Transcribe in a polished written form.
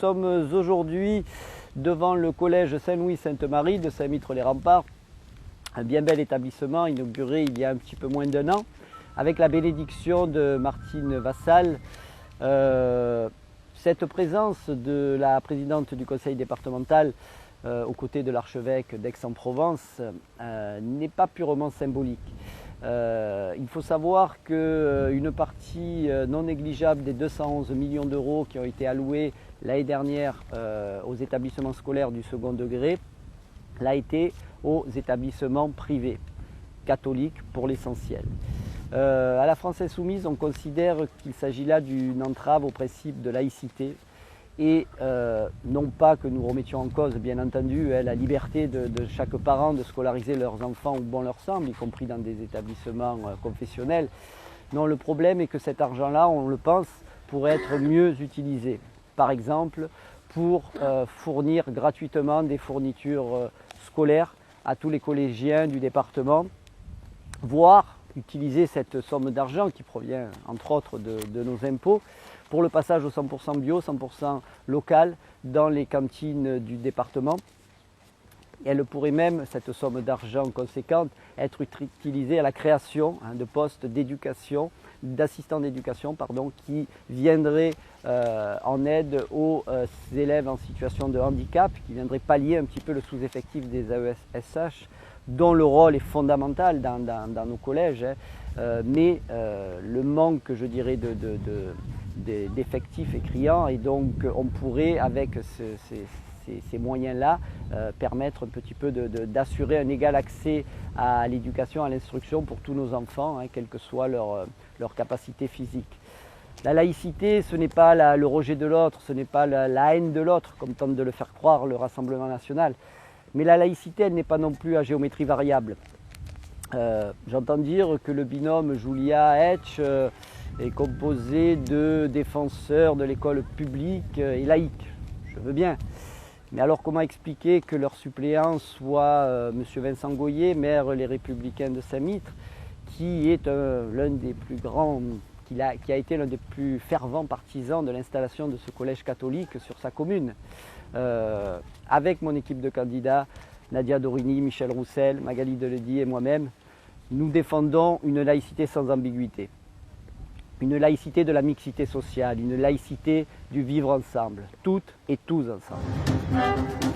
sommes aujourd'hui devant le collège Saint-Louis-Sainte-Marie de Saint-Mitre-les-Remparts, un bien bel établissement inauguré il y a un petit peu moins d'1 an, avec la bénédiction de Martine Vassal. Cette présence de la présidente du conseil départemental aux côtés de l'archevêque d'Aix-en-Provence n'est pas purement symbolique. Il faut savoir qu'une partie non négligeable des 211 millions d'euros qui ont été alloués l'année dernière aux établissements scolaires du second degré l'a été aux établissements privés, catholiques pour l'essentiel. À la France Insoumise, on considère qu'il s'agit là d'une entrave au principe de laïcité et non pas que nous remettions en cause, bien entendu, la liberté de chaque parent de scolariser leurs enfants où bon leur semble, y compris dans des établissements confessionnels. Non, le problème est que cet argent-là, on le pense, pourrait être mieux utilisé. Par exemple, pour fournir gratuitement des fournitures scolaires à tous les collégiens du département, voire utiliser cette somme d'argent qui provient entre autres de nos impôts pour le passage au 100% bio, 100% local dans les cantines du département. Et elle pourrait même, cette somme d'argent conséquente, être utilisée à la création de postes d'éducation, d'assistants d'éducation, qui viendraient en aide aux élèves en situation de handicap, qui viendraient pallier un petit peu le sous-effectif des AESH, dont le rôle est fondamental dans nos collèges, mais le manque, je dirais, d'effectifs est criant, et donc on pourrait, avec ces moyens-là, permettre un petit peu d'assurer un égal accès à l'éducation, à l'instruction pour tous nos enfants, quelle que soit leur capacité physique. La laïcité, ce n'est pas le rejet de l'autre, ce n'est pas la haine de l'autre, comme tente de le faire croire le Rassemblement national. Mais la laïcité, elle n'est pas non plus à géométrie variable. J'entends dire que le binôme Julia-Etch est composé de défenseurs de l'école publique et laïque. Je veux bien. Mais alors comment expliquer que leur suppléant soit M. Vincent Goyer, maire Les Républicains de Saint-Mitre, qui est l'un des plus grands, qui a été l'un des plus fervents partisans de l'installation de ce collège catholique sur sa commune. Avec mon équipe de candidats, Nadia Dorini, Michel Roussel, Magali Deledy et moi-même, nous défendons une laïcité sans ambiguïté. Une laïcité de la mixité sociale, une laïcité du vivre ensemble, toutes et tous ensemble.